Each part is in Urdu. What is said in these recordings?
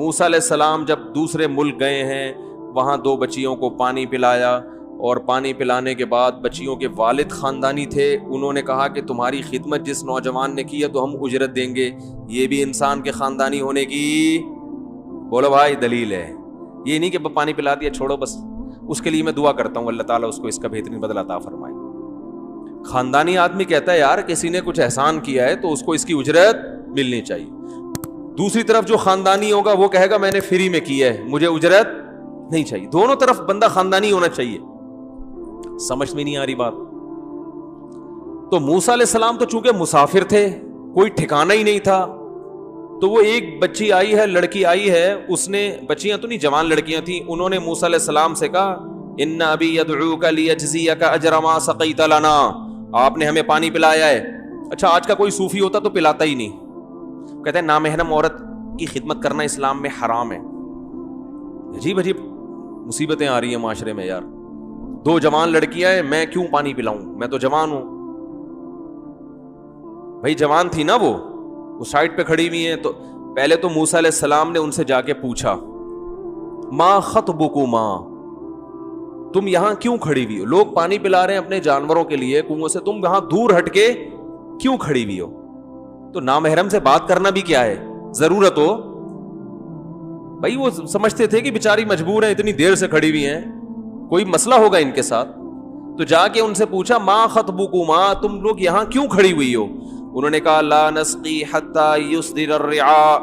موسیٰ علیہ السلام جب دوسرے ملک گئے ہیں وہاں 2 بچیوں کو پانی پلایا, اور پانی پلانے کے بعد بچیوں کے والد خاندانی تھے, انہوں نے کہا کہ تمہاری خدمت جس نوجوان نے کی ہے تو ہم اجرت دیں گے. یہ بھی انسان کے خاندانی ہونے کی بولو بھائی دلیل ہے. یہ نہیں کہ پانی پلا دیا چھوڑو بس. اس کے لیے میں دعا کرتا ہوں اللہ تعالیٰ اس کو اس کا بہترین بدلہ عطا فرمائے. خاندانی آدمی کہتا ہے یار کسی نے کچھ احسان کیا ہے تو اس کو اس کی اجرت ملنی چاہیے. دوسری طرف جو خاندانی ہوگا وہ کہے گا میں نے فری میں کیا ہے مجھے اجرت نہیں چاہیے. دونوں طرف بندہ خاندانی ہونا چاہیے. سمجھ میں نہیں آ رہی بات. تو موسیٰ علیہ السلام تو چونکہ مسافر تھے, کوئی ٹھکانہ ہی نہیں تھا, تو وہ ایک بچی آئی ہے, لڑکی آئی ہے, اس نے, بچیاں تو نہیں جوان لڑکیاں تھیں, انہوں نے موسیٰ علیہ السلام سے کہا ان ابی یدعوک لیجزیک اجر ما سقیت لنا, آپ نے ہمیں پانی پلایا ہے. اچھا آج کا کوئی صوفی ہوتا تو پلاتا ہی نہیں. کہتے ہیں نامحرم عورت کی خدمت کرنا اسلام میں حرام ہے. عجیب عجیب مصیبتیں آ رہی ہیں معاشرے میں یار. 2 جوان لڑکیاں ہیں, میں کیوں پانی پلاؤں, میں تو جوان ہوں. بھائی جوان تھی نا وہ سائڈ پہ کھڑی ہوئی ہیں. تو پہلے تو موسیٰ علیہ السلام نے ان سے جا کے پوچھا ما خطبکما, تم یہاں کیوں کھڑی ہوئی ہو؟ لوگ پانی پلا رہے ہیں اپنے جانوروں کے لیے کنویں سے, تم یہاں دور ہٹ کے کیوں کھڑی ہوئی ہو؟ تو نامحرم سے بات کرنا بھی کیا ہے, ضرورت ہو. بھائی وہ سمجھتے تھے کہ بیچاری مجبور ہیں, اتنی دیر سے کھڑی ہوئی ہیں, کوئی مسئلہ ہوگا ان کے ساتھ. تو جا کے ان سے پوچھا ما خطبکما, تم لوگ یہاں کیوں کھڑی ہوئی ہو؟ انہوں نے کہا لا نسقی حتی یصدر الرعاء,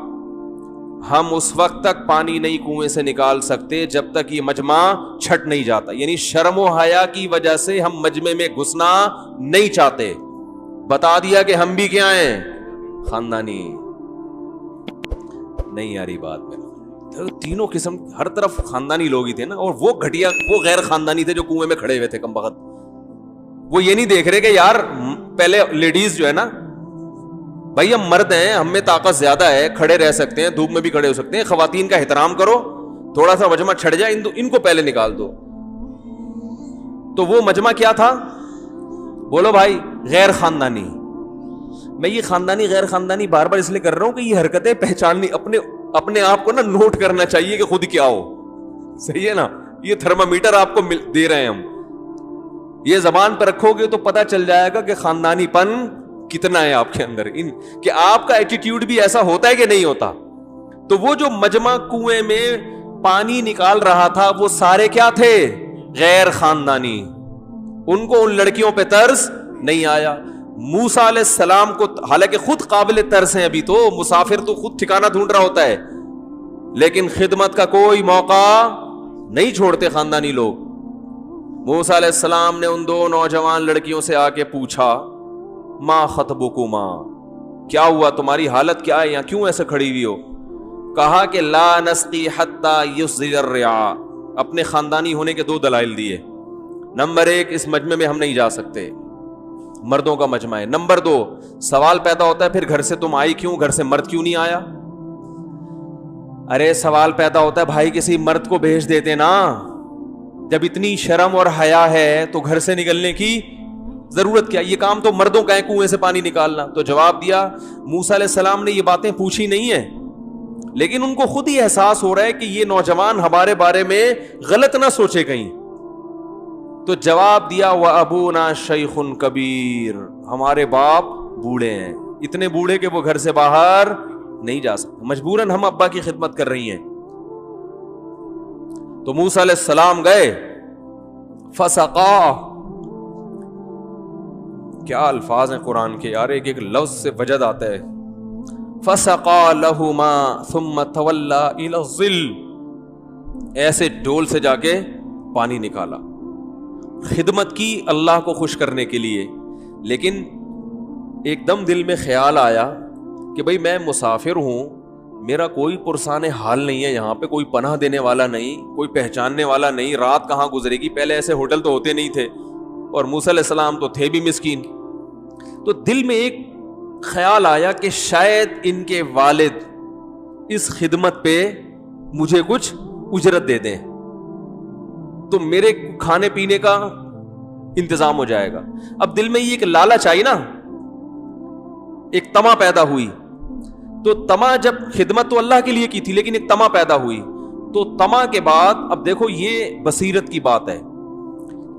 ہم اس وقت تک پانی نہیں کنویں سے نکال سکتے جب تک یہ مجمع چھٹ نہیں جاتا. یعنی شرم و حیا کی وجہ سے ہم مجمع میں گھسنا نہیں چاہتے. بتا دیا کہ ہم بھی کیا ہیں, خاندانی. نہیں آ رہی بات میں. تینوں قسم ہر طرف خاندانی لوگ ہی تھے نا, اور وہ گھٹیا وہ غیر خاندانی تھے جو کنویں میں کھڑے ہوئے تھے کم بخت. وہ یہ نہیں دیکھ رہے کہ یار پہلے لیڈیز جو ہے نا, بھائی ہم مرد ہیں, ہم میں طاقت زیادہ ہے, کھڑے رہ سکتے ہیں, دھوپ میں بھی کھڑے ہو سکتے ہیں, خواتین کا احترام کرو, تھوڑا سا مجمع چھڑ جائے, ان کو پہلے نکال دو. تو وہ مجمع کیا تھا بولو بھائی, غیر خاندانی. میں یہ خاندانی غیر خاندانی بار بار اس لیے کر رہا ہوں کہ یہ حرکتیں پہچاننی, اپنے آپ کو نا نوٹ کرنا چاہیے کہ خود کیا ہو. صحیح ہے نا, یہ تھرمامیٹر آپ کو دے رہے ہیں ہم, یہ زبان پہ رکھو گے تو پتا چل جائے گا کہ خاندانی پن کتنا ہے آپ کے اندر, کہ آپ کا ایٹیٹیوڈ بھی ایسا ہوتا ہے کہ نہیں ہوتا. تو وہ جو مجمع کنویں میں پانی نکال رہا تھا وہ سارے کیا تھے, غیر خاندانی. ان کو ان لڑکیوں پہ ترس نہیں آیا. موسیٰ علیہ السلام کو حالانکہ خود قابل ترس ہیں, ابھی تو مسافر تو خود ٹھکانہ ڈھونڈ رہا ہوتا ہے, لیکن خدمت کا کوئی موقع نہیں چھوڑتے خاندانی لوگ. موسیٰ علیہ السلام نے ان 2 نوجوان لڑکیوں سے آ کے پوچھا ما خطبکما, کیا ہوا, تمہاری حالت کیا ہے, یہاں کیوں ایسے کھڑی ہوئی ہو؟ کہا کہ لا نسقی حتی یصدر الرعاء. اپنے خاندانی ہونے کے 2 دلائل دیے. نمبر 1, اس مجمع میں ہم نہیں جا سکتے, مردوں کا مجمع ہے. نمبر 2, سوال پیدا ہوتا ہے پھر گھر سے تم آئی کیوں, گھر سے مرد کیوں نہیں آیا؟ ارے سوال پیدا ہوتا ہے بھائی کسی مرد کو بھیج دیتے نا, جب اتنی شرم اور حیا ہے تو گھر سے نکلنے کی ضرورت کیا, یہ کام تو مردوں کا ہے کنویں سے پانی نکالنا. تو جواب دیا موسیٰ علیہ السلام نے یہ باتیں پوچھی نہیں ہیں, لیکن ان کو خود ہی احساس ہو رہا ہے کہ یہ نوجوان ہمارے بارے میں غلط نہ سوچے کہیں. تو جواب دیا وَأَبُونَا شَيْخٌ کبیر, ہمارے باپ بوڑھے ہیں, اتنے بوڑھے کہ وہ گھر سے باہر نہیں جا سکتے, مجبوراً ہم ابا کی خدمت کر رہی ہیں. تو موسیٰ علیہ السلام گئے, فَسَقَا, کیا الفاظ ہیں قرآن کے یار, ایک لفظ سے وجد آتا ہے. فَسَقَا لَهُمَا ثُمَّ تَوَلَّا إِلَى الظِّلِّ, ایسے ڈول سے جا کے پانی نکالا, خدمت کی اللہ کو خوش کرنے کے لیے. لیکن ایک دم دل میں خیال آیا کہ بھئی میں مسافر ہوں, میرا کوئی پرسان حال نہیں ہے, یہاں پہ کوئی پناہ دینے والا نہیں, کوئی پہچاننے والا نہیں, رات کہاں گزرے گی, پہلے ایسے ہوٹل تو ہوتے نہیں تھے, اور موسیٰ علیہ السلام تو تھے بھی مسکین. تو دل میں ایک خیال آیا کہ شاید ان کے والد اس خدمت پہ مجھے کچھ اجرت دے دیں تو میرے کھانے پینے کا انتظام ہو جائے گا. اب دل میں یہ ایک لالچ آئی نا, ایک تما پیدا ہوئی. تو تما جب خدمت تو اللہ کے لیے کی تھی لیکن ایک تما پیدا ہوئی, تو تما کے بعد اب دیکھو یہ بصیرت کی بات ہے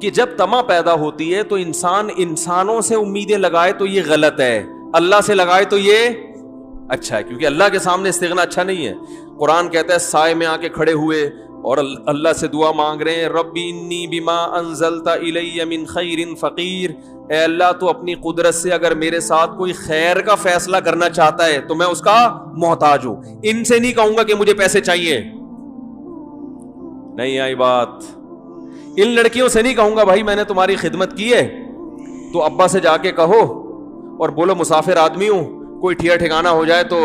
کہ جب تما پیدا ہوتی ہے تو انسان انسانوں سے امیدیں لگائے تو یہ غلط ہے, اللہ سے لگائے تو یہ اچھا ہے, کیونکہ اللہ کے سامنے استغنا اچھا نہیں ہے. قرآن کہتا ہے سائے میں آ کے کھڑے ہوئے اور اللہ سے دعا مانگ رہے ہیں, ربی انی بما انزلت الی من خیر فقیر, اے اللہ تو اپنی قدرت سے اگر میرے ساتھ کوئی خیر کا فیصلہ کرنا چاہتا ہے تو میں اس کا محتاج ہوں. ان سے نہیں کہوں گا کہ مجھے پیسے چاہیے, نہیں آئی بات. ان لڑکیوں سے نہیں کہوں گا بھائی میں نے تمہاری خدمت کی ہے تو ابا سے جا کے کہو اور بولو مسافر آدمی ہوں, کوئی ٹھیا ٹھکانا ہو جائے تو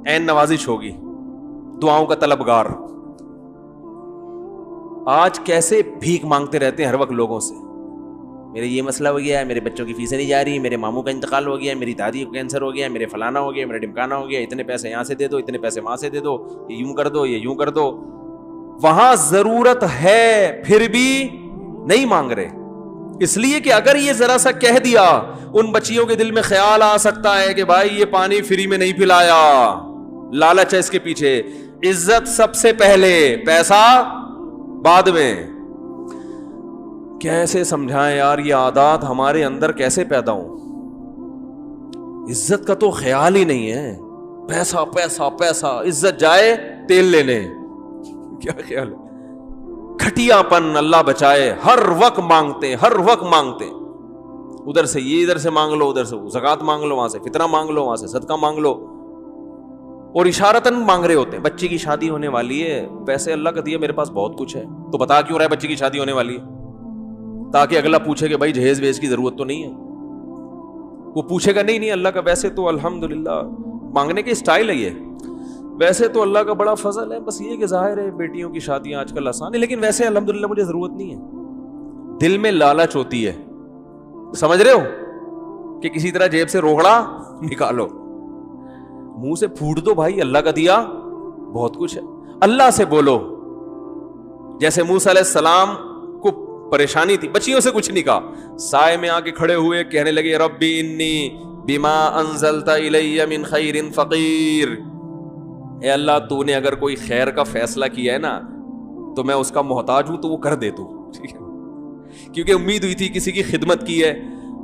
عین نوازش ہوگی, دعاؤں کا طلبگار. آج کیسے بھیک مانگتے رہتے ہیں ہر وقت لوگوں سے, میرے یہ مسئلہ ہو گیا ہے, میرے بچوں کی فیسیں نہیں جا رہی, میرے ماموں کا انتقال ہو گیا, میری دادی کو کینسر ہو گیا, میرے فلانا ہو گیا, میرا ڈمکانا ہو گیا, اتنے پیسے یہاں سے دے دو, اتنے پیسے وہاں سے دے دو, یہ یوں کر دو, یہ یوں کر دو. وہاں ضرورت ہے پھر بھی نہیں مانگ رہے, اس لیے کہ اگر یہ ذرا سا کہہ دیا ان بچیوں کے دل میں خیال آ سکتا ہے کہ بھائی یہ پانی فری میں نہیں پلایا, لالچ ہے اس کے پیچھے. عزت سب سے پہلے, پیسہ بعد میں. کیسے سمجھائیں یار یہ عادات ہمارے اندر کیسے پیدا ہوں؟ عزت کا تو خیال ہی نہیں ہے, پیسہ پیسہ پیسہ, عزت جائے تیل لینے, کیا خیال ہے؟ گھٹیا پن اللہ بچائے, ہر وقت مانگتے, ہر وقت مانگتے, ادھر سے یہ ادھر سے مانگ لو, ادھر سے زکات مانگ لو, وہاں سے فطرہ مانگ لو, وہاں سے صدقہ مانگ لو, اور اشارتاً مانگ رہے ہوتے ہیں. بچی کی شادی ہونے والی ہے, پیسے اللہ کا دیا, میرے پاس بہت کچھ ہے, تو بتا کیوں رہا ہے بچی کی شادی ہونے والی ہے؟ تاکہ اگلا پوچھے کہ بھائی جہیز ویز کی ضرورت تو نہیں ہے. وہ پوچھے گا نہیں اللہ کا ویسے تو الحمدللہ مانگنے کے اسٹائل ہے یہ, ویسے تو اللہ کا بڑا فضل ہے, بس یہ کہ ظاہر ہے بیٹیوں کی شادیاں آج کل آسان ہے, لیکن ویسے الحمدللہ مجھے ضرورت نہیں ہے. دل میں لالچ ہوتی ہے, سمجھ رہے ہو, کہ کسی طرح جیب سے روغڑا نکالو, منہ سے پھوٹ دو بھائی اللہ کا دیا بہت کچھ ہے. اللہ سے بولو, جیسے موسیٰ علیہ السلام کو پریشانی تھی, بچیوں سے کچھ نہیں کہا, سائے میں آ کے کھڑے ہوئے کہنے لگے ربی انی بما انزلت الی من خیر فقیر, اے اللہ تو نے اگر کوئی خیر کا فیصلہ کیا ہے نا تو میں اس کا محتاج ہوں, تو وہ کر دے تو, ٹھیک ہے, کیونکہ امید ہوئی تھی کسی کی خدمت کی ہے.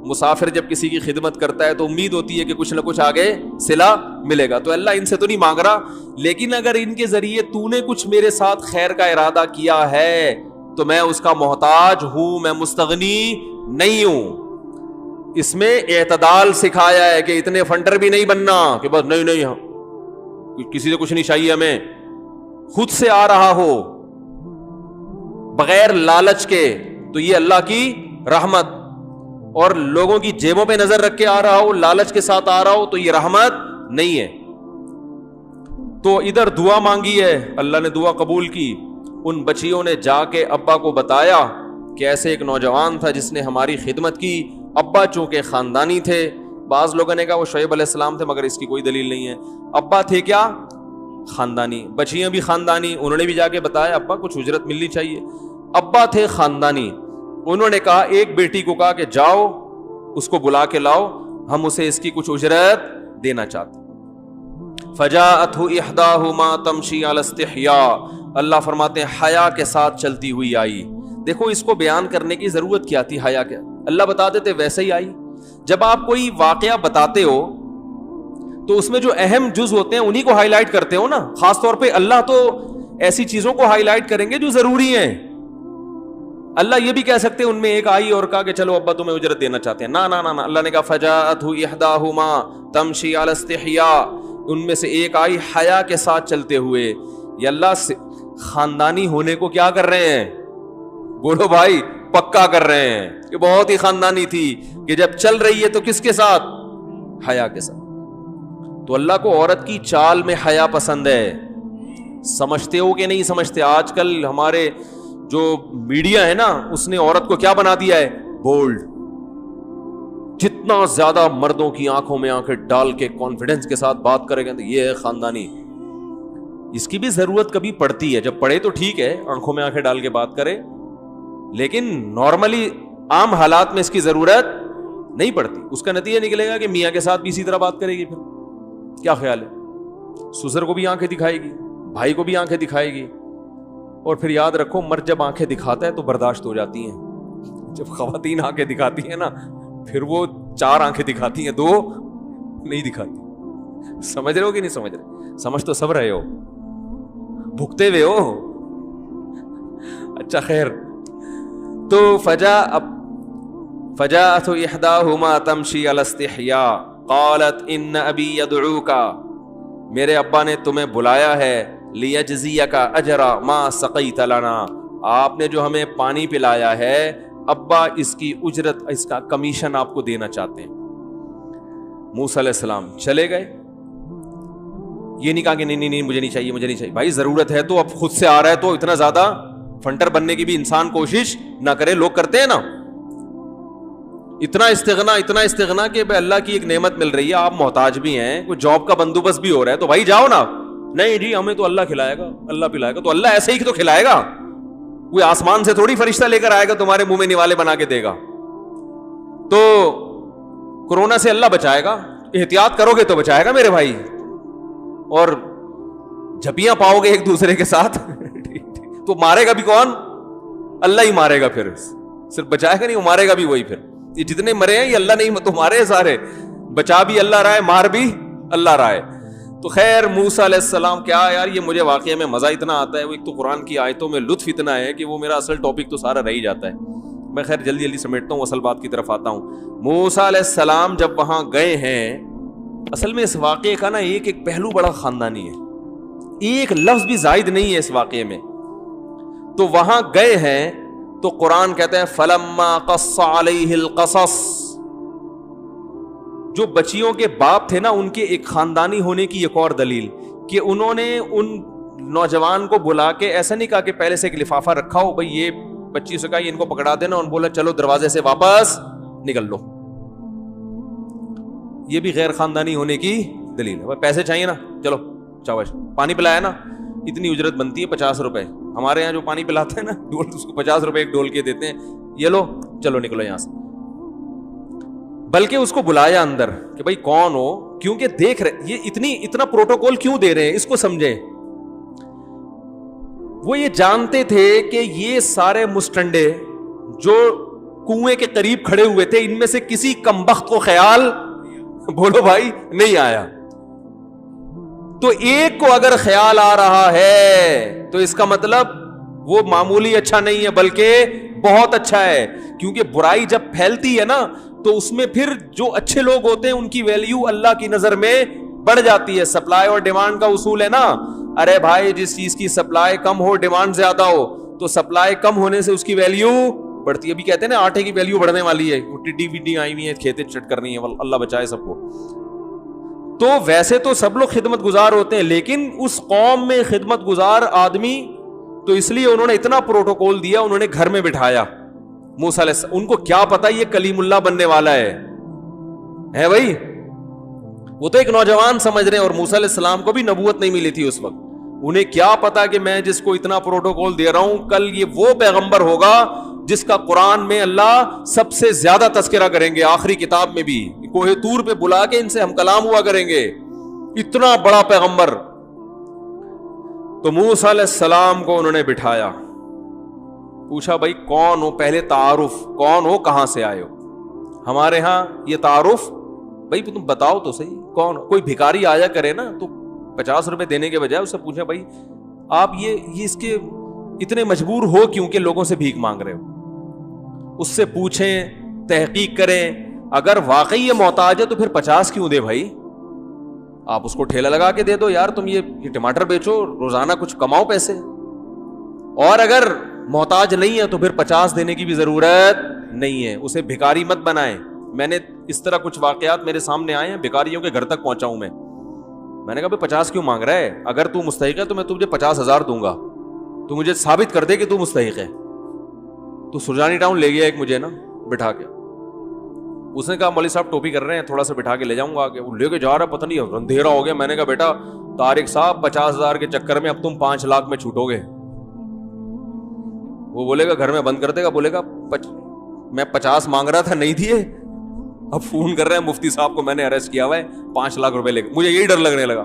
مسافر جب کسی کی خدمت کرتا ہے تو امید ہوتی ہے کہ کچھ نہ کچھ آگے صلہ ملے گا, تو اللہ ان سے تو نہیں مانگ رہا, لیکن اگر ان کے ذریعے تو نے کچھ میرے ساتھ خیر کا ارادہ کیا ہے تو میں اس کا محتاج ہوں, میں مستغنی نہیں ہوں. اس میں اعتدال سکھایا ہے کہ اتنے فنڈر بھی نہیں بننا کہ بس نہیں کسی سے کچھ نہیں چاہیے ہمیں, خود سے آ رہا ہو بغیر لالچ کے تو یہ اللہ کی رحمت, اور لوگوں کی جیبوں پہ نظر رکھ کے آ رہا ہو, لالچ کے ساتھ آ رہا ہو, تو یہ رحمت نہیں ہے. تو ادھر دعا مانگی ہے, اللہ نے دعا قبول کی. ان بچیوں نے جا کے ابا کو بتایا کہ ایسے ایک نوجوان تھا جس نے ہماری خدمت کی. ابا چونکہ خاندانی تھے, بعض لوگوں نے کہا وہ شعیب علیہ السلام تھے, مگر اس کی کوئی دلیل نہیں ہے. ابا تھے کیا خاندانی, بچیاں بھی خاندانی, انہوں نے بھی جا کے بتایا ابا کچھ اجرت ملنی چاہیے. ابا تھے خاندانی, انہوں نے کہا ایک بیٹی کو کہا کہ جاؤ اس کو بلا کے لاؤ, ہم اسے اس کی کچھ اجرت دینا چاہتے. فجاءته احداهما تمشي على استحياء, اللہ فرماتے ہیں حیا کے ساتھ چلتی ہوئی آئی. دیکھو اس کو بیان کرنے کی ضرورت کیا تھی, حیا کیا, اللہ بتا دیتے ویسے ہی آئی. جب آپ کوئی واقعہ بتاتے ہو تو اس میں جو اہم جز ہوتے ہیں انہی کو ہائی لائٹ کرتے ہو نا. خاص طور پہ اللہ تو ایسی چیزوں کو ہائی لائٹ کریں گے جو ضروری ہیں. اللہ یہ بھی کہہ سکتے ان میں ایک آئی اور کہا کہ چلو ابا تمہیں اجرت دینا چاہتے ہیں, نہ اللہ نے کہا فجاءته احداهما تمشي على استحياء, ان میں سے ایک آئی حیا کے ساتھ چلتے ہوئے. یہ اللہ سے خاندانی ہونے کو کیا کر رہے ہیں, بولو بھائی پکا کر رہے ہیں کہ بہت ہی خاندانی تھی کہ جب چل رہی ہے تو کس کے ساتھ, حیا کے ساتھ. تو اللہ کو عورت کی چال میں حیا پسند ہے. سمجھتے ہو کہ نہیں سمجھتے, آج کل ہمارے جو میڈیا ہے نا اس نے عورت کو کیا بنا دیا ہے, بولڈ. جتنا زیادہ مردوں کی آنکھوں میں آنکھیں ڈال کے کانفیڈنس کے ساتھ بات کرے گا تو یہ ہے خاندانی. اس کی بھی ضرورت کبھی پڑتی ہے, جب پڑے تو ٹھیک ہے آنکھوں میں آنکھیں ڈال کے بات کرے, لیکن نارملی عام حالات میں اس کی ضرورت نہیں پڑتی. اس کا نتیجہ نکلے گا کہ میاں کے ساتھ بھی اسی طرح بات کرے گی, پھر کیا خیال ہے, سسر کو بھی آنکھیں دکھائے گی, بھائی کو بھی آنکھیں دکھائے گی, اور پھر یاد رکھو مرد جب آنکھیں دکھاتا ہے تو برداشت ہو جاتی ہیں, جب خواتین آنکھیں دکھاتی ہیں نا پھر وہ 4 آنکھیں دکھاتی ہیں, 2 نہیں دکھاتی. سمجھ رہے ہو کہ نہیں سمجھ رہے؟ سمجھ تو سب رہے ہو, بھگتے ہوئے ہو. اچھا خیر, تو فجاءت احداهما تمشي على استحياء قالت ان ابي يدعوك, میرے ابا نے تمہیں بلایا ہے, لیجزیک اجر ما سقیت لنا, آپ نے جو ہمیں پانی پلایا ہے ابا اس کی اجرت, اس کا کمیشن آپ کو دینا چاہتے ہیں. موسیٰ علیہ السلام چلے گئے, یہ نہیں کہا کہ نہیں مجھے نہیں چاہیے, مجھے نہیں چاہیے. بھائی ضرورت ہے تو اب خود سے آ رہا ہے تو اتنا زیادہ فنٹر بننے کی بھی انسان کوشش نہ کرے, لوگ کرتے ہیں نا اتنا استغنا کہ اللہ کی ایک نعمت مل رہی ہے, آپ محتاج بھی ہیں, کوئی جاب کا بندوبست بھی ہو رہا ہے, تو بھائی جاؤ نا. نہیں جی ہمیں تو اللہ کھلائے گا, اللہ پلائے گا. تو اللہ ایسے ہی تو کھلائے گا, کوئی آسمان سے تھوڑی فرشتہ لے کر آئے گا تمہارے منہ میں نوالے بنا کے دے گا. تو کورونا سے اللہ بچائے گا, احتیاط کرو گے تو بچائے گا میرے بھائی, اور جھپیاں پاؤ گے ایک دوسرے کے ساتھ تو مارے گا بھی کون؟ اللہ ہی مارے گا. پھر صرف بچائے گا نہیں, وہ مارے گا بھی وہی. پھر یہ جتنے مرے ہیں یہ اللہ نہیں تو مارے سارے, بچا بھی اللہ رہا ہے, مار بھی اللہ رہا ہے. تو خیر موسیٰ علیہ السلام, کیا یار یہ مجھے واقعہ میں مزہ اتنا آتا ہے, وہ ایک تو قرآن کی آیتوں میں لطف اتنا ہے کہ وہ میرا اصل ٹاپک تو سارا رہ ہی جاتا ہے. میں خیر جلدی سمیٹتا ہوں, اصل بات کی طرف آتا ہوں. موسیٰ علیہ السلام جب وہاں گئے ہیں, اصل میں اس واقعے کا نا ایک پہلو بڑا خاندانی ہے, ایک لفظ بھی زائد نہیں ہے اس واقعے میں. تو وہاں گئے ہیں تو قرآن کہتے ہیں فلما قص علیہ القصص, جو بچیوں کے باپ تھے نا ان کے ایک خاندانی ہونے کی ایک اور دلیل کہ انہوں نے ان نوجوان کو بلا کے ایسا نہیں کہا کہ پہلے سے ایک لفافہ رکھا ہو, بھئی یہ بچی سے کہا ان کو پکڑا دینا, ان بولا چلو دروازے سے واپس نکل لو. یہ بھی غیر خاندانی ہونے کی دلیل ہے. پیسے چاہیے نا, چلو چاوش پانی پلایا نا, اتنی اجرت بنتی ہے 50 روپے. ہمارے یہاں جو پانی پلاتے ہیں نا ڈول, اس کو 50 روپے ایک ڈول کے دیتے ہیں, یہ لو چلو نکلو یہاں سے. بلکہ اس کو بلایا اندر کہ بھائی کون ہو, کیونکہ دیکھ رہے یہ اتنا پروٹوکول کیوں دے رہے ہیں, اس کو سمجھیں. وہ یہ جانتے تھے کہ یہ سارے مسٹنڈے جو کنویں کے قریب کھڑے ہوئے تھے ان میں سے کسی کمبخت کو خیال, بولو بھائی, نہیں آیا. تو ایک کو اگر خیال آ رہا ہے تو اس کا مطلب وہ معمولی اچھا نہیں ہے بلکہ بہت اچھا ہے. کیونکہ برائی جب پھیلتی ہے نا تو اس میں پھر جو اچھے لوگ ہوتے ہیں ان کی ویلیو اللہ کی نظر میں بڑھ جاتی ہے. سپلائی اور ڈیمانڈ کا اصول ہے نا, ارے بھائی جس چیز کی سپلائی کم ہو ڈیمانڈ زیادہ ہو تو سپلائی کم ہونے سے اس کی ویلیو بڑھتی ہے. ابھی کہتے ہیں نا آٹے کی ویلیو بڑھنے والی ہے, ٹڈی وڈی آئی ہوئی ہے, کھیتے چٹ کرنی ہے, اللہ بچائے سب کو. تو ویسے تو سب لوگ خدمت گزار ہوتے ہیں لیکن اس قوم میں خدمت گزار آدمی, تو اس لیے انہوں نے اتنا پروٹوکول دیا, انہوں نے گھر میں بٹھایا موسیٰ علیہ السلام. ان کو کیا پتا یہ کلیم اللہ بننے والا ہے بھائی, وہ تو ایک نوجوان سمجھ رہے ہیں, اور موسیٰ علیہ السلام کو بھی نبوت نہیں ملی تھی اس وقت. انہیں کیا پتا کہ میں جس کو اتنا پروٹوکول دے رہا ہوں کل یہ وہ پیغمبر ہوگا جس کا قرآن میں اللہ سب سے زیادہ تذکرہ کریں گے, آخری کتاب میں بھی کوہ طور پہ بلا کے ان سے ہم کلام ہوا کریں گے, اتنا بڑا پیغمبر. تو موسیٰ علیہ السلام کو انہوں نے بٹھایا, پوچھا بھائی کون ہو, پہلے تعارف, کون ہو, کہاں سے آئے ہو. ہمارے ہاں یہ تعارف, بھائی تم بتاؤ تو صحیح کون ہو. کوئی بھکاری آیا کرے نا تو 50 روپے دینے کے بجائے اس سے پوچھا بھائی آپ یہ اس کے اتنے مجبور ہو کیوں کہ لوگوں سے بھیک مانگ رہے ہو. اس سے پوچھیں, تحقیق کریں, اگر واقعی یہ محتاج ہے تو پھر 50 کیوں دے بھائی, آپ اس کو ٹھیلا لگا کے دے دو, یار تم یہ ٹماٹر بیچو, روزانہ کچھ کماؤ پیسے. اور اگر محتاج نہیں ہے تو پھر 50 دینے کی بھی ضرورت نہیں ہے, اسے بھکاری مت بنائیں. میں نے اس طرح کچھ واقعات میرے سامنے آئے ہیں, بھکاریوں کے گھر تک پہنچا ہوں میں نے کہا بھائی 50 کیوں مانگ رہا ہے, اگر تو مستحق ہے تو میں تجھے 50,000 دوں گا, تو مجھے ثابت کر دے کہ تو مستحق ہے. تو سرجانی ٹاؤن لے گیا ایک مجھے نا بٹھا کے, اس نے کہا مولوی صاحب ٹوپی کر رہے ہیں, تھوڑا سا بٹھا کے لے جاؤں گا آگے. وہ لے کے جا رہا, پتہ نہیں اندھیرا ہو گیا. میں نے کہا بیٹا طارق صاحب 50,000 کے چکر میں اب تم 5 لاکھ میں چھوٹو گے. وہ بولے گا گھر میں بند کر دے گا, بولے گا میں 50 مانگ رہا تھا نہیں دیے, اب فون کر رہے ہیں مفتی صاحب کو میں نے اریسٹ کیا ہوا ہے 5 لاکھ روپے لے کے. مجھے یہی ڈر لگنے لگا,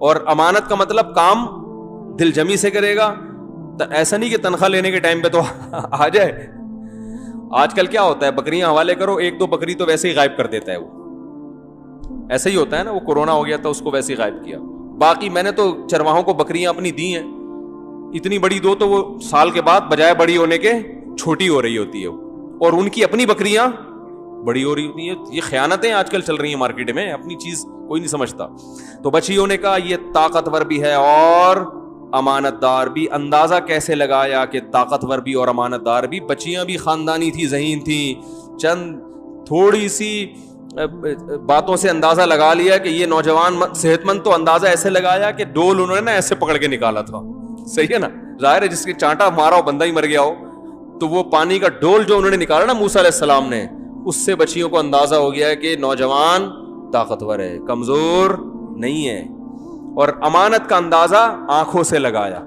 اور امانت کا مطلب کام دل جمی سے کرے گا. ایسا نہیں کہ تنخواہ لینے کے ٹائم پہ تو آ جائے. آج کل کیا ہوتا ہے, بکریاں حوالے کرو, ایک دو بکری تو ویسے ہی غائب کر دیتا ہے. وہ ایسا ہی ہوتا ہے نا, وہ کورونا ہو گیا تھا, اس کو ویسے ہی غائب کیا. باقی میں نے تو چرواہوں کو بکریاں اپنی دی ہیں, اتنی بڑی دو تو وہ سال کے بعد بجائے بڑی ہونے کے چھوٹی ہو رہی ہوتی ہے, اور ان کی اپنی بکریاں بڑی ہو رہی ہوتی ہیں. یہ خیانتیں آج کل چل رہی ہیں مارکیٹ میں, اپنی چیز کوئی نہیں سمجھتا. تو بچیوں نے کہا یہ طاقتور بھی ہے اور امانت دار بھی. اندازہ کیسے لگایا کہ طاقتور بھی اور امانت دار بھی؟ بچیاں بھی خاندانی تھی, ذہین تھی, چند تھوڑی سی باتوں سے اندازہ لگا لیا کہ یہ نوجوان صحت مند. تو اندازہ ایسے لگایا کہ ڈول انہوں نے نا ایسے پکڑ کے نکالا تھا. صحیح ہے نا, ظاہر ہے جس کے چانٹا مارا ہو بندہ ہی مر گیا ہو, تو وہ پانی کا ڈول جو انہوں نے نکالا نا موسیٰ علیہ السلام نے, اس سے بچیوں کو اندازہ ہو گیا ہے کہ نوجوان طاقتور ہے, کمزور نہیں ہے. اور امانت کا اندازہ آنکھوں سے لگایا.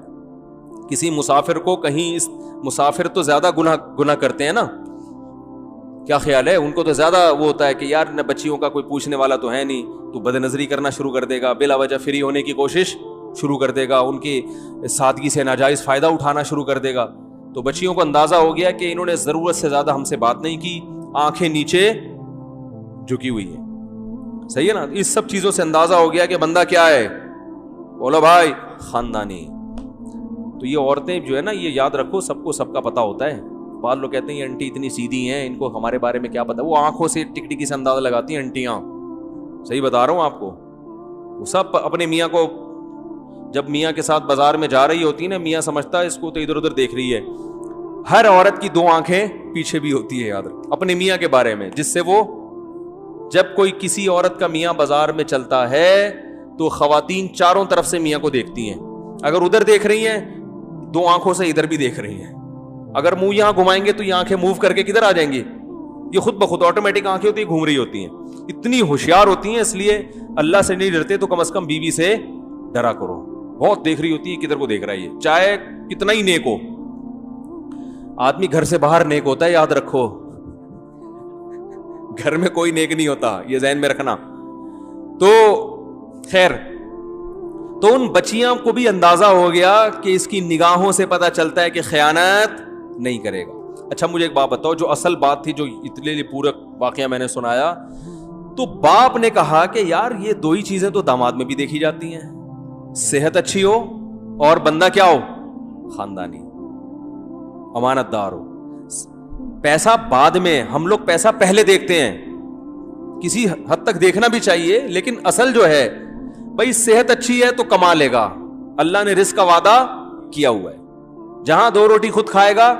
کسی مسافر کو کہیں, اس مسافر تو زیادہ گناہ کرتے ہیں نا, کیا خیال ہے, ان کو تو زیادہ وہ ہوتا ہے کہ یار نہ بچیوں کا کوئی پوچھنے والا تو ہے نہیں, تو بد نظری کرنا شروع کر دے گا, بلا وجہ فری ہونے کی کوشش شروع کر دے گا, ان کی سادگی سے ناجائز فائدہ اٹھانا شروع کر دے گا. تو بچیوں کو اندازہ ہو گیا کہ انہوں نے ضرورت سے زیادہ ہم سے بات نہیں کی, آنکھیں نیچے جھکی ہوئی ہیں. صحیح ہے نا, اس سب چیزوں سے اندازہ ہو گیا کہ بندہ کیا ہے, بولو بھائی, خاندانی. تو یہ عورتیں جو ہے نا, یہ یاد رکھو, سب کو سب کا پتہ ہوتا ہے. بعض لوگ کہتے ہیں یہ انٹی اتنی سیدھی ہیں, ان کو ہمارے بارے میں کیا پتا. وہ آنکھوں سے ٹک ٹکی سے اندازہ لگاتی ہیں انٹیاں. صحیح بتا رہا ہوں آپ کو. وہ سب اپنے میاں کو, جب میاں کے ساتھ بازار میں جا رہی ہوتی ہے نا, میاں سمجھتا ہے اس کو تو ادھر ادھر دیکھ رہی ہے. ہر عورت کی دو آنکھیں پیچھے بھی ہوتی ہے, یاد رکھ, اپنے میاں کے بارے میں, جس سے وہ جب کوئی کسی عورت کا میاں بازار میں چلتا ہے تو خواتین چاروں طرف سے میاں کو دیکھتی ہیں. اگر ادھر دیکھ رہی ہیں, دو آنکھوں سے ادھر بھی دیکھ رہی ہیں. اگر منہ یہاں گھمائیں گے تو یہ آنکھیں موو کر کے کدھر آ جائیں گی, یہ خود بخود آٹومیٹک آنکھیں ہوتی ہیں, گھوم رہی ہوتی ہیں. اتنی ہوشیار ہوتی ہیں, اس لیے اللہ سے نہیں ڈرتے تو کم از کم بیوی سے ڈرا کرو. بہت دیکھ رہی ہوتی ہے, کدھر کو دیکھ رہا ہے یہ, چاہے کتنا ہی نیک ہو. آدمی گھر سے باہر نیک ہوتا ہے, یاد رکھو, گھر میں کوئی نیک نہیں ہوتا, یہ ذہن میں رکھنا. تو خیر, تو ان بچیاں کو بھی اندازہ ہو گیا کہ اس کی نگاہوں سے پتہ چلتا ہے کہ خیانت نہیں کرے گا. اچھا مجھے ایک بات بتاؤ, جو اصل بات تھی, جو اتنے لیے پورا واقعہ میں نے سنایا, تو باپ نے کہا کہ یار یہ دو ہی چیزیں تو داماد میں بھی دیکھی جاتی ہیں, صحت اچھی ہو اور بندہ کیا ہو, خاندانی, امانت دار ہو. پیسہ بعد میں, ہم لوگ پیسہ پہلے دیکھتے ہیں, کسی حد تک دیکھنا بھی چاہیے, لیکن اصل جو ہے بھائی صحت اچھی ہے تو کما لے گا. اللہ نے رزق کا وعدہ کیا ہوا ہے, جہاں دو روٹی خود کھائے گا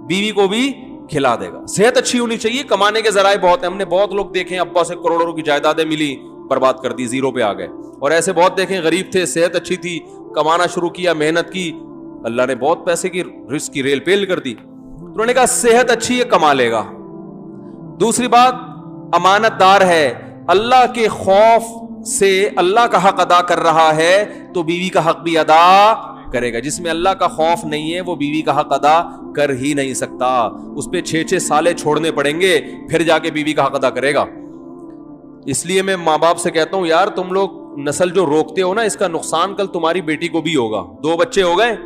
بیوی کو بھی کھلا دے گا. صحت اچھی ہونی چاہیے. کمانے کے ذرائع بہت ہیں, ہم نے بہت لوگ دیکھے ابا سے کروڑوں کی جائیدادیں ملی, برباد کر دی, زیرو پہ آ گئے. اور ایسے بہت دیکھیں غریب تھے, صحت اچھی تھی, کمانا شروع کیا, محنت کی, اللہ نے بہت پیسے کی رزق کی ریل پیل کر دی. انہوں نے کہا صحت اچھی ہے, کما لے گا. دوسری بات, امانت دار ہے, اللہ کے خوف سے اللہ کا حق ادا کر رہا ہے تو بیوی کا حق بھی ادا کرے گا. جس میں اللہ کا خوف نہیں ہے وہ بیوی کا حق ادا کر ہی نہیں سکتا. اس پہ 6 سالے چھوڑنے پڑیں گے, پھر جا کے بیوی کا حق ادا کرے گا. اس لیے میں ماں باپ سے کہتا ہوں, یار تم لوگ نسل جو روکتے ہو نا, اس کا نقصان کل تمہاری بیٹی کو بھی ہوگا. 2 بچے ہو گئے,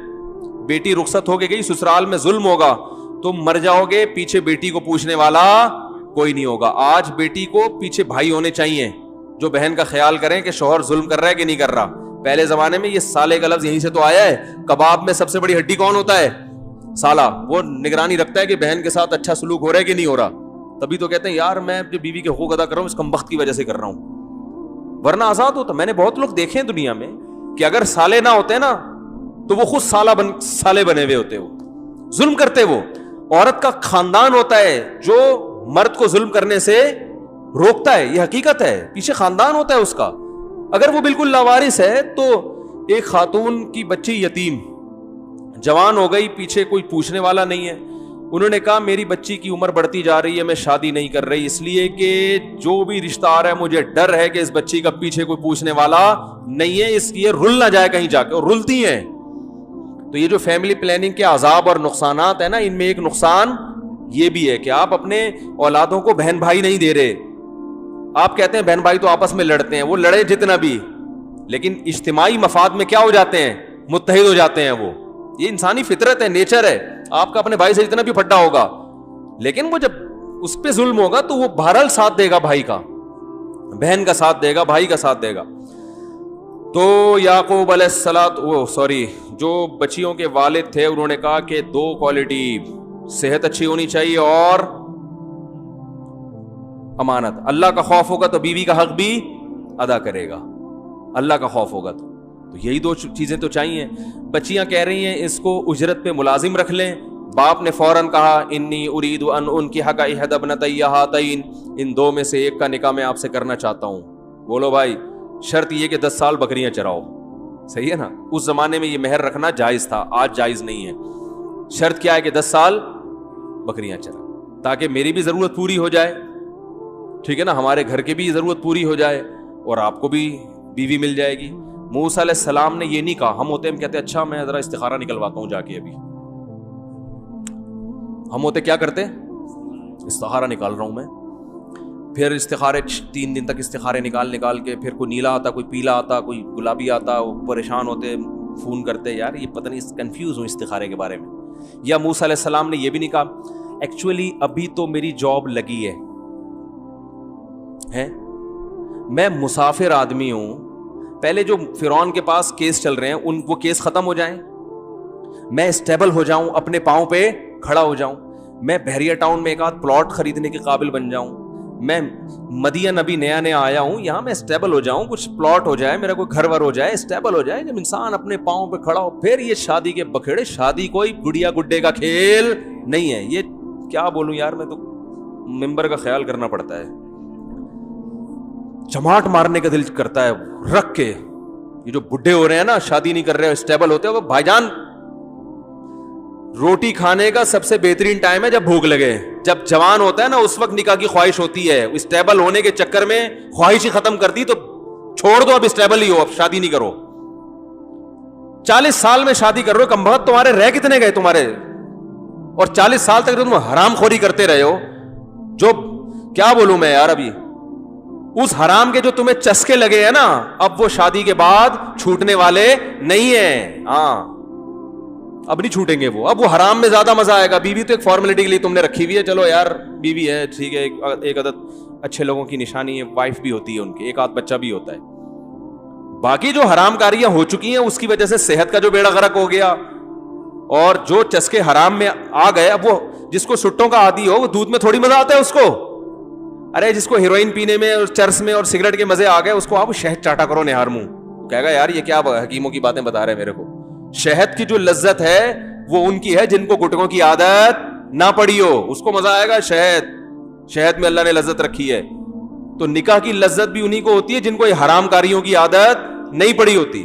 بیٹی رخصت ہو کے گئی, سسرال میں ظلم ہوگا, تم مر جاؤ گے, پیچھے بیٹی کو پوچھنے والا کوئی نہیں ہوگا. آج بیٹی کو پیچھے بھائی ہونے چاہیے جو بہن کا خیال کریں کہ شوہر ظلم کر رہا ہے کہ نہیں کر رہا. پہلے زمانے میں یہ سالے کا لفظ یہیں سے تو آیا ہے. کباب میں سب سے بڑی ہڈی کون ہوتا ہے, سالہ. وہ نگرانی رکھتا ہے کہ بہن کے ساتھ اچھا سلوک ہو رہا ہے کہ نہیں ہو رہا. تبھی تو کہتے ہیں یار میں جو بیوی کے حقوق ادا کر رہا ہوں اس کمبخت کی وجہ سے کر رہا ہوں, ورنہ آزاد ہوتا. میں نے بہت لوگ دیکھے ہیں دنیا میں کہ اگر سالے نہ ہوتے نا تو وہ خود سالے بنے ہوئے ہوتے, وہ ظلم کرتے. وہ عورت کا خاندان ہوتا ہے جو مرد کو ظلم کرنے سے روکتا ہے, یہ حقیقت ہے. پیچھے خاندان ہوتا ہے اس کا. اگر وہ بالکل لاوارث ہے تو ایک خاتون کی بچی یتیم جوان ہو گئی, پیچھے کوئی پوچھنے والا نہیں ہے. انہوں نے کہا میری بچی کی عمر بڑھتی جا رہی ہے, میں شادی نہیں کر رہی, اس لیے کہ جو بھی رشتہ آ رہا ہے مجھے ڈر ہے کہ اس بچی کا پیچھے کوئی پوچھنے والا نہیں ہے, اس لیے رل نہ جائے کہیں جا کے. اور رلتی ہیں. تو یہ جو فیملی پلاننگ کے عذاب اور نقصانات ہیں نا, ان میں ایک نقصان یہ بھی ہے کہ آپ اپنے اولادوں کو بہن بھائی نہیں دے رہے. آپ کہتے ہیں بہن بھائی تو آپس میں لڑتے ہیں, وہ لڑے جتنا بھی, لیکن اجتماعی مفاد میں کیا ہو جاتے ہیں؟ متحد ہو جاتے ہیں. وہ یہ انسانی فطرت ہے, نیچر ہے. آپ کا اپنے بھائی سے جتنا بھی پھڈا ہوگا, لیکن وہ جب اس پہ ظلم ہوگا تو وہ بہرحال ساتھ دے گا بھائی کا, بہن کا ساتھ دے گا, بھائی کا ساتھ دے گا. تو یعقوب علیہ السلام جو بچیوں کے والد تھے, انہوں نے کہا کہ 2 کوالٹی, صحت اچھی ہونی چاہیے اور امانت. اللہ کا خوف ہوگا تو بیوی کا حق بھی ادا کرے گا, اللہ کا خوف ہوگا تو یہی 2 چیزیں تو چاہیے. بچیاں کہہ رہی ہیں اس کو اجرت پہ ملازم رکھ لیں. باپ نے فوراً کہا انی ارید ان انکحک احدی ابنتی ہاتین, ان 2 میں سے ایک کا نکاح میں آپ سے کرنا چاہتا ہوں. بولو بھائی, شرط یہ کہ 10 سال بکریاں چراؤ. صحیح ہے نا, اس زمانے میں یہ مہر رکھنا جائز تھا, آج جائز نہیں ہے. شرط کیا ہے کہ 10 سال بکریاں چرا, تاکہ میری بھی ضرورت پوری ہو جائے, ٹھیک ہے نا, ہمارے گھر کی بھی ضرورت پوری ہو جائے اور آپ کو بھی بیوی مل جائے گی. موسیٰ علیہ السلام نے یہ نہیں کہا. ہم ہوتے, ہم کہتے اچھا میں ذرا استخارہ نکلواتا ہوں جا کے, ابھی ہم ہوتے کیا کرتے, استخارہ نکال رہا ہوں میں. پھر استخارے 3 دن تک استخارے نکال کے, پھر کوئی نیلا آتا, کوئی پیلا آتا, کوئی گلابی آتا, وہ پریشان ہوتے, فون کرتے یار یہ پتہ نہیں, کنفیوز ہوں استخارے کے بارے میں. یا موسیٰ علیہ السلام نے یہ بھی نہیں کہا ایکچولی ابھی تو میری جاب لگی ہے, میں مسافر آدمی ہوں, پہلے جو فرعون کے پاس کیس چل رہے ہیں وہ کیس ختم ہو جائیں, میں اسٹیبل ہو جاؤں, اپنے پاؤں پہ کھڑا ہو جاؤں, میں بحریہ ٹاؤن میں ایک آدھ پلاٹ خریدنے کے قابل بن جاؤں, میں مدین ابھی نیا آیا ہوں, یہاں میں اسٹیبل ہو جاؤں, کچھ پلاٹ ہو جائے, میرا کوئی گھر ور ہو جائے, اسٹیبل ہو جائے. جب انسان اپنے پاؤں پہ کھڑا ہو, پھر یہ شادی کے بکھیڑے. شادی کوئی گڑیا گڈے کا کھیل نہیں ہے. یہ کیا بولوں یار, میں تو ممبر کا خیال کرنا پڑتا ہے, چماٹ مارنے کا دل کرتا ہے رکھ کے. یہ جو بڈھے ہو رہے ہیں نا, شادی نہیں کر رہے, اسٹیبل ہوتے ہیں, وہ بھائی جان روٹی کھانے کا سب سے بہترین ٹائم ہے جب بھوک لگے. جب جوان ہوتا ہے نا اس وقت نکاح کی خواہش ہوتی ہے, اسٹیبل ہونے کے چکر میں خواہش ہی ختم کر دی, تو چھوڑ دو, اب اسٹیبل ہی ہو, اب شادی نہیں کرو. 40 سال میں شادی کر رہے ہو, کم بخت تمہارے رہ کتنے گئے تمہارے, اور 40 سال تک تم حرام خوری کرتے رہے ہو. جو کیا بولوں میں یار, ابھی اس حرام کے جو تمہیں چسکے لگے ہیں نا, اب وہ شادی کے بعد چھوٹنے والے نہیں ہیں. ہاں اب نہیں چھوٹیں گے وہ, اب وہ حرام میں زیادہ مزہ آئے گا. بیوی تو ایک فارمیلٹی کے لیے تم نے رکھی ہوئی ہے, چلو یار بیوی ہے ٹھیک ہے, ایک عدد اچھے لوگوں کی نشانی ہے, وائف بھی ہوتی ہے ان کی, ایک آدھ بچہ بھی ہوتا ہے. باقی جو حرام کاریاں ہو چکی ہیں اس کی وجہ سے صحت کا جو بیڑا غرق ہو گیا, اور جو چسکے حرام میں آ گئے, اب وہ جس کو سٹوں کا عادی ہو, وہ دودھ میں تھوڑی مزہ آتا ہے اس کو. ارے جس کو ہیروئن پینے میں اور چرس میں اور سگریٹ کے مزے آ گئے, اس کو آپ شہد چاٹا کرو نہار منہ, کہے گا یار یہ کیا حکیموں کی باتیں بتا رہے ہیں میرے کو. شہد کی جو لذت ہے وہ ان کی ہے جن کو گٹکوں کی عادت نہ پڑی ہو, اس کو مزہ آئے گا. شہد میں اللہ نے لذت رکھی ہے. تو نکاح کی لذت بھی انہی کو ہوتی ہے جن کو یہ حرام کاریوں کی عادت نہیں پڑی ہوتی.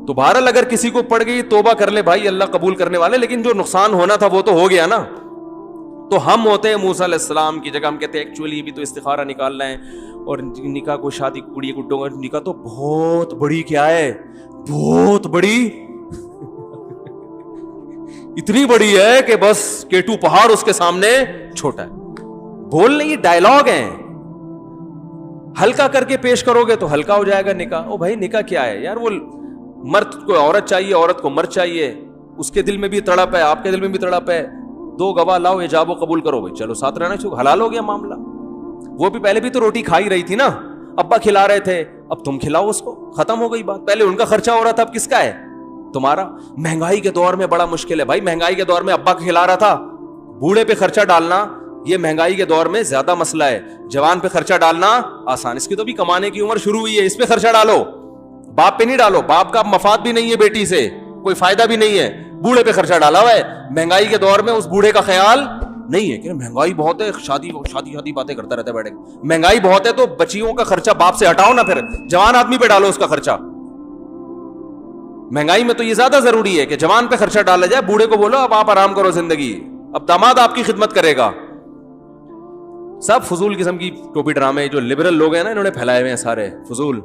تو بہرحال اگر کسی کو پڑ گئی توبہ کر لے بھائی, اللہ قبول کرنے والے, لیکن جو نقصان ہونا تھا وہ تو ہو گیا نا. تو ہم ہوتے ہیں موسیٰ علیہ السلام کی جگہ, ہم کہتے ہیں ایکچولی بھی تو استخارہ نکالنا ہے, اور نکاح کو شادی کڑی گڈوں کا نکاح تو بہت بڑی کیا ہے, بہت بڑی, اتنی بڑی ہے کہ بس کیٹو پہاڑ اس کے سامنے چھوٹا ہے. بولنے یہ ڈائلاگ ہیں, ہلکا کر کے پیش کرو گے تو ہلکا ہو جائے گا نکاح. او بھائی نکاح کیا ہے یار, وہ مرد کو عورت چاہیے, عورت کو مرد چاہیے, اس کے دل میں بھی تڑپ ہے, آپ کے دل میں بھی تڑپ ہے, 2 گواہ لاؤ, ایجاب و قبول کرو, بھائی چلو ساتھ رہنا چاہیے, حلال ہو گیا معاملہ. وہ بھی پہلے بھی تو روٹی کھا ہی رہی تھی نا, ابا کھلا رہے تھے, اب تم کھلاؤ اس کو, ختم ہو گئی بات. پہلے ان کا خرچہ ہو رہا تھا, اب کس کا ہے, تمہارا. مہنگائی کے دور میں بڑا مشکل ہے بھائی, مہنگائی کے دور میں ابا کھلا رہا تھا, بوڑھے پہ خرچہ ڈالنا یہ مہنگائی کے دور میں زیادہ مسئلہ ہے. جوان پہ خرچہ ڈالنا آسان, اس کی تو بھی کمانے کی عمر شروع ہوئی ہے, اس پہ خرچہ ڈالو, باپ پہ نہیں ڈالو, باپ کا مفاد بھی نہیں ہے بیٹی سے, کوئی فائدہ بھی نہیں ہے, بوڑھے پہ خرچہ ڈالا ہوا ہے. مہنگائی کے دور میں اس بوڑھے کا خیال نہیں ہے کہ مہنگائی بہت ہے, شادی باتیں کرتا رہتا ہے بیٹھے, مہنگائی بہت ہے تو بچیوں کا خرچہ باپ سے ہٹاؤ نا, پھر جوان آدمی پہ ڈالو اس کا خرچہ. مہنگائی میں تو یہ زیادہ ضروری ہے کہ جوان پہ خرچہ ڈالا جائے, بوڑھے کو بولو اب آپ آرام کرو زندگی, اب داماد آپ کی خدمت کرے گا. سب فضول قسم کی ٹوپی ڈرامے جو لبرل لوگ ہیں نا, انہوں نے پھیلائے ہوئے ہیں سارے فضول.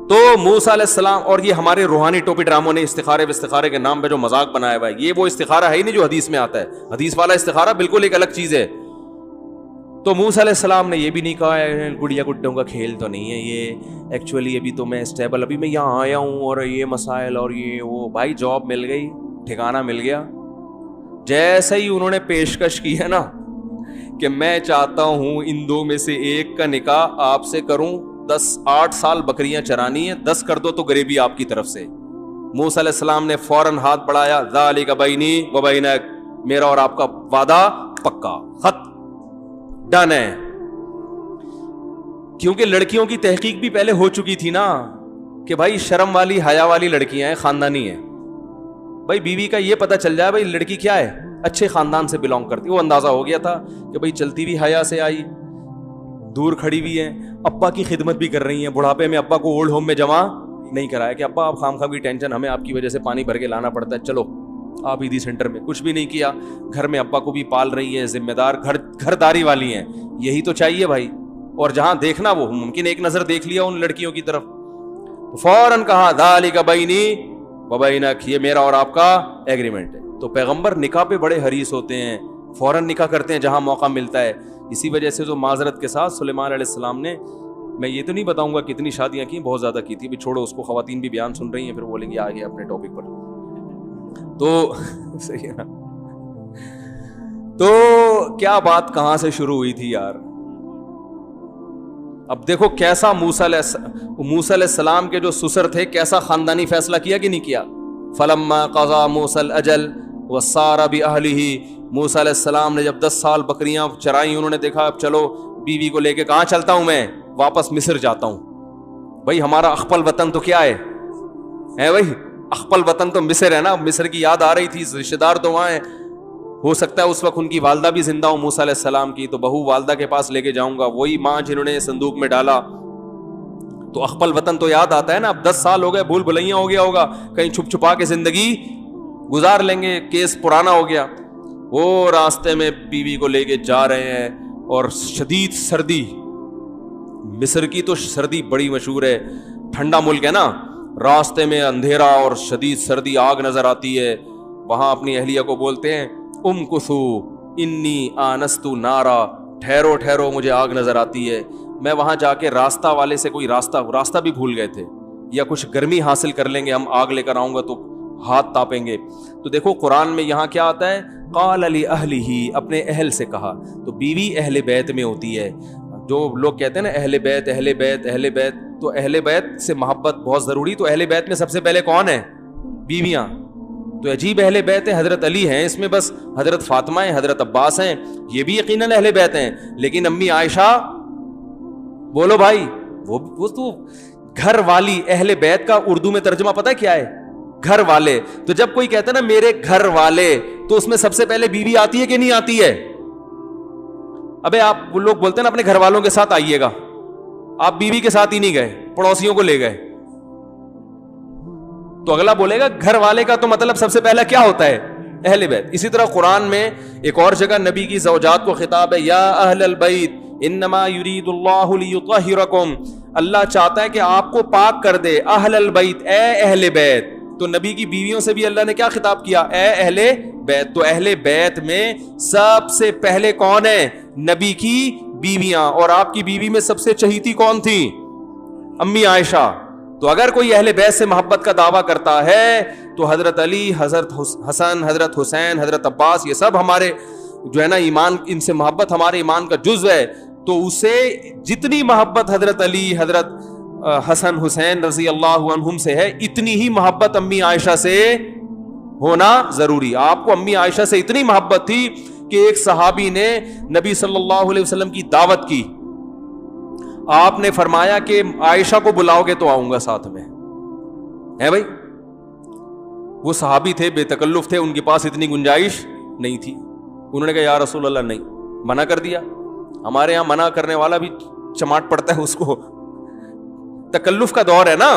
تو موسیٰ علیہ السلام, اور یہ ہمارے روحانی ٹوپی ڈراموں نے استخارے کے نام پہ جو مذاق بنایا ہوا ہے, یہ وہ استخارہ ہے ہی نہیں جو حدیث میں آتا ہے. حدیث والا استخارہ بالکل ایک الگ چیز ہے. تو موسیٰ علیہ السلام نے یہ بھی نہیں کہا گڑیا گڈوں کا کھیل تو نہیں ہے یہ، ایکچولی ابھی تو میں اسٹیبل، ابھی میں یہاں آیا ہوں اور یہ مسائل اور یہ وہ، بھائی جاب مل گئی، ٹھکانہ مل گیا. جیسے ہی انہوں نے پیشکش کی ہے نا کہ میں چاہتا ہوں ان دو میں سے ایک کا نکاح آپ سے کروں، 8 سال بکریاں چرانی ہیں، 10 کر دو تو غریبی آپ کی طرف سے. موسیٰ علیہ السلام نے فوراً ہاتھ بڑھایا، ذالک بینی و بینک، میرا اور آپ کا وعدہ پکا، خط ڈن ہے. کیونکہ لڑکیوں کی تحقیق بھی پہلے ہو چکی تھی نا کہ بھائی شرم والی حیا والی لڑکیاں ہیں، خاندانی ہیں. بھائی بیوی کا یہ پتہ چل جائے بھائی لڑکی کیا ہے، اچھے خاندان سے بلونگ کرتی. وہ اندازہ ہو گیا تھا کہ بھائی چلتی بھی حیا سے آئی، دور کھڑی بھی ہے، ابا کی خدمت بھی کر رہی ہیں. بڑھاپے میں ابا کو اولڈ ہوم میں جمع نہیں کرایا کہ ابا آپ خام خام کی ٹینشن، ہمیں آپ کی وجہ سے پانی بھر کے لانا پڑتا ہے، چلو آپ عیدی سینٹر میں. کچھ بھی نہیں کیا، گھر میں ابا کو بھی پال رہی ہے، ذمہ دار گھر داری والی ہیں. یہی تو چاہیے بھائی. اور جہاں دیکھنا وہ ممکن ایک نظر دیکھ لیا ان لڑکیوں کی طرف، فوراً کہا ذالک بینی و بینک، یہ میرا اور آپ کا ایگریمنٹ ہے. تو پیغمبر نکاح پہ بڑے حریص ہوتے ہیں، فوراً نکاح کرتے ہیں جہاں موقع ملتا ہے. اسی وجہ سے جو معذرت کے ساتھ سلیمان علیہ السلام نے، میں یہ تو نہیں بتاؤں گا کتنی شادیاں کی، بہت زیادہ کی تھی. بھی چھوڑو اس کو، خواتین بھی بیان سن رہی ہیں پھر بولیں گے آگے اپنے ٹاپک پر. تو صحیح ہے نا. تو کیا بات کہاں سے شروع ہوئی تھی یار. اب دیکھو کیسا موسیٰ علیہ السلام کے جو سسر تھے کیسا خاندانی فیصلہ کیا کہ نہیں کیا. فلما قضا موسیٰ الاجل وسار بأہلہ، موسیٰ علیہ السلام نے جب 10 سال بکریاں چرائیں، انہوں نے دیکھا اب چلو بیوی کو لے کے کہاں چلتا ہوں میں، واپس مصر جاتا ہوں. بھائی ہمارا اخپل وطن تو کیا ہے بھائی، اخپل وطن تو مصر ہے نا. مصر کی یاد آ رہی تھی، رشتے دار تو وہاں ہیں. ہو سکتا ہے اس وقت ان کی والدہ بھی زندہ ہو موسیٰ علیہ السلام کی، تو بہو والدہ کے پاس لے کے جاؤں گا، وہی ماں جنہوں نے صندوق میں ڈالا. تو اخپل وطن تو یاد آتا ہے نا. اب 10 سال ہو گئے، بھول بھلیاں ہو گیا ہوگا، کہیں چھپ چھپا کے زندگی گزار لیں گے، کیس پرانا ہو گیا. وہ راستے میں بیوی کو لے کے جا رہے ہیں اور شدید سردی، مصر کی تو سردی بڑی مشہور ہے، ٹھنڈا ملک ہے نا. راستے میں اندھیرا اور شدید سردی، آگ نظر آتی ہے. وہاں اپنی اہلیہ کو بولتے ہیں امکثو انی آنست نارا، ٹھہرو ٹھہرو مجھے آگ نظر آتی ہے. میں وہاں جا کے راستہ والے سے کوئی راستہ بھی بھول گئے تھے، یا کچھ گرمی حاصل کر لیں گے، ہم آگ لے کر آؤں گا تو ہاتھ تاپیں گے. تو دیکھو قرآن میں یہاں کیا آتا ہے، قال لأہلہ، اپنے اہل سے کہا. تو بیوی اہل بیت میں ہوتی ہے. جو لوگ کہتے ہیں نا اہل بیت اہل بیت اہل بیت، تو اہل بیت سے محبت بہت ضروری. تو اہل بیت میں سب سے پہلے کون ہے، بیویاں. تو عجیب اہل بیت ہے، حضرت علی ہیں اس میں، بس حضرت فاطمہ ہیں، حضرت عباس ہیں، یہ بھی یقیناً اہل بیت ہیں. لیکن امی عائشہ، بولو بھائی، وہ تو گھر والی. اہل بیت کا اردو میں ترجمہ پتہ ہے کیا ہے، گھر والے. تو جب کوئی کہتا ہے نا میرے گھر والے، تو اس میں سب سے پہلے بیوی آتی ہے کہ نہیں آتی ہے. ابے آپ وہ لوگ بولتے ہیں نا اپنے گھر والوں کے ساتھ آئیے گا، آپ بیوی کے ساتھ ہی نہیں گئے، پڑوسیوں کو لے گئے. تو اگلا بولے گا گھر والے کا تو مطلب سب سے پہلا کیا ہوتا ہے، اہل بیت. اسی طرح قرآن میں ایک اور جگہ نبی کی زوجات کو خطاب ہے، یا اہل البیت انما یرید اللہ لیطہرکم، اللہ چاہتا ہے کہ آپ کو پاک کر دے. اہل البیت، اے اہل بیت. تو نبی کی بیویوں سے بھی اللہ نے کیا خطاب کیا، اے اہل بیت. تو اہل بیت میں سب سے پہلے کون ہے، نبی کی بیویاں. اور آپ کی بیوی میں سب سے چہیتی کون تھی، امی عائشہ. تو اگر کوئی اہل بیت سے محبت کا دعویٰ کرتا ہے تو حضرت علی، حضرت حسن، حضرت حسین، حضرت عباس، یہ سب ہمارے جو ہے نا ایمان، ان سے محبت ہمارے ایمان کا جزو ہے. تو اسے جتنی محبت حضرت علی، حضرت حسن حسین رضی اللہ عنہم سے ہے، اتنی ہی محبت امی عائشہ سے ہونا ضروری. آپ کو امی عائشہ سے اتنی محبت تھی کہ ایک صحابی نے نبی صلی اللہ علیہ وسلم کی دعوت کی. آپ نے فرمایا کہ عائشہ کو بلاؤ گے تو آؤں گا ساتھ میں. ہے بھائی، وہ صحابی تھے، بے تکلف تھے، ان کے پاس اتنی گنجائش نہیں تھی. انہوں نے کہا یا رسول اللہ نہیں، منع کر دیا. ہمارے ہاں منع کرنے والا بھی چماٹ پڑتا ہے اس کو، تکلف کا دور ہے نا.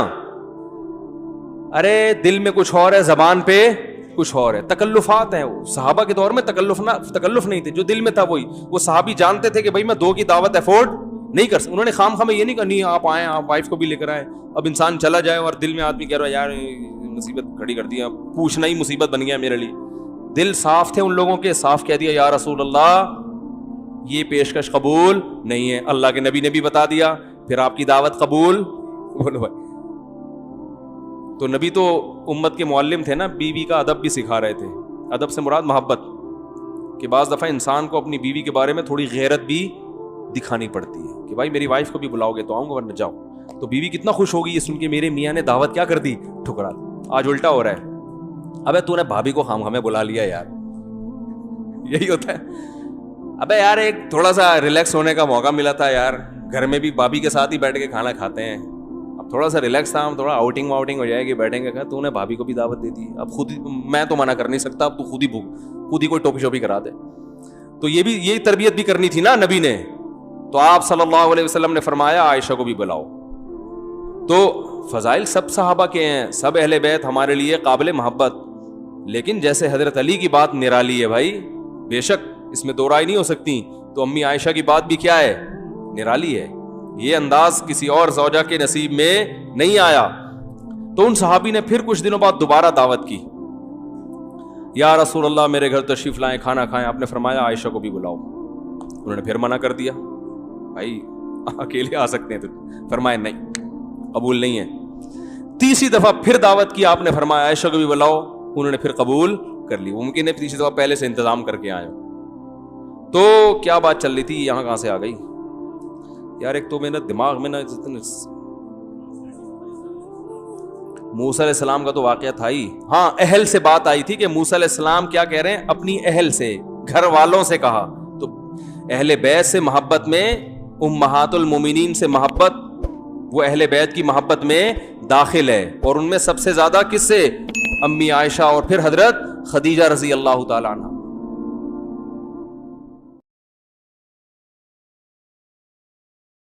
ارے دل میں کچھ اور ہے، زبان پہ کچھ اور ہے، تکلفات ہیں. صحابہ کے دور میں تکلف نہیں تھے، جو دل میں تھا وہی. وہ صحابی جانتے تھے کہ بھائی میں 2 کی دعوت افورڈ نہیں کر سکتا. انہوں نے خام خام یہ نہیں کہا نہیں آپ آئیں، آپ وائف کو بھی لے کر آئیں. اب انسان چلا جائے اور دل میں آدمی کہہ رہا ہے یار مصیبت کھڑی کر دیا، پوچھنا ہی مصیبت بن گیا میرے لیے. دل صاف تھے ان لوگوں کے، صاف کہہ دیا یا رسول اللہ یہ پیشکش قبول نہیں ہے. اللہ کے نبی نے بھی بتا دیا, پھر آپ کی دعوت قبول. بولو بھائی, تو نبی تو امت کے معلم تھے نا, بیوی کا ادب بھی سکھا رہے تھے. ادب سے مراد محبت, کہ بعض دفعہ انسان کو اپنی بیوی کے بارے میں تھوڑی غیرت بھی دکھانی پڑتی ہے کہ بھائی میری وائف کو بھی بلاؤ گے تو آؤں گا ورنہ جاؤ. تو بیوی کتنا خوش ہوگی یہ سن کے میرے میاں نے دعوت کیا کر دی, ٹھکرا. آج الٹا ہو رہا ہے, ابے تو نے بھابھی کو خام خامے بلا لیا یار. یہی ہوتا ہے. ابے یار ایک تھوڑا سا ریلیکس ہونے کا موقع ملا تھا یار, گھر میں بھی بھابھی کے ساتھ ہی بیٹھ کے کھانا کھاتے ہیں, اب تھوڑا سا ریلیکس تھا, ہم تھوڑا آؤٹنگ واؤٹنگ ہو جائے گی, بیٹھیں گے. تو نے بھابھی کو بھی دعوت دے دی, اب خود میں تو منع کر نہیں سکتا, اب تو خود ہی کوئی ٹوپی شوپی کرا دے. تو یہی تربیت بھی کرنی تھی نا نبی نے. تو آپ صلی اللہ علیہ وسلم نے فرمایا عائشہ کو بھی بلاؤ. تو فضائل سب صحابہ کے ہیں, سب اہل بیت ہمارے لیے قابل محبت, لیکن جیسے حضرت علی کی بات نرالی ہے بھائی, بے شک اس میں دو رائے نہیں ہو سکتی, تو امی عائشہ کی بات بھی کیا ہے, نرالی ہے. یہ انداز کسی اور زوجہ کے نصیب میں نہیں آیا. تو ان صحابی نے پھر کچھ دنوں بعد دوبارہ دعوت کی, یا رسول اللہ میرے گھر تشریف لائیں, کھانا کھائیں. آپ نے فرمایا عائشہ کو بھی بلاؤ. انہوں نے پھر منع کر دیا, بھائی اکیلے آ سکتے ہیں. تو فرمایا نہیں, قبول نہیں ہے. تیسری دفعہ پھر دعوت کی, آپ نے فرمایا عائشہ کو بھی بلاؤ. انہوں نے پھر قبول کر لی. ممکن ہے تیسری دفعہ پہلے سے انتظام کر کے آئے. تو کیا بات چل رہی تھی, یہاں کہاں سے آ گئی یار. ایک تو میرے دماغ میں نا موسیٰ علیہ السلام کا تو واقعہ تھا ہی. ہاں, اہل سے بات آئی تھی کہ موسیٰ علیہ السلام کیا کہہ رہے ہیں, اپنی اہل سے, گھر والوں سے کہا. تو اہل بیت سے محبت میں امہات المومنین سے محبت, وہ اہل بیت کی محبت میں داخل ہے. اور ان میں سب سے زیادہ کس سے, امی عائشہ اور پھر حضرت خدیجہ رضی اللہ تعالیٰ عنہ.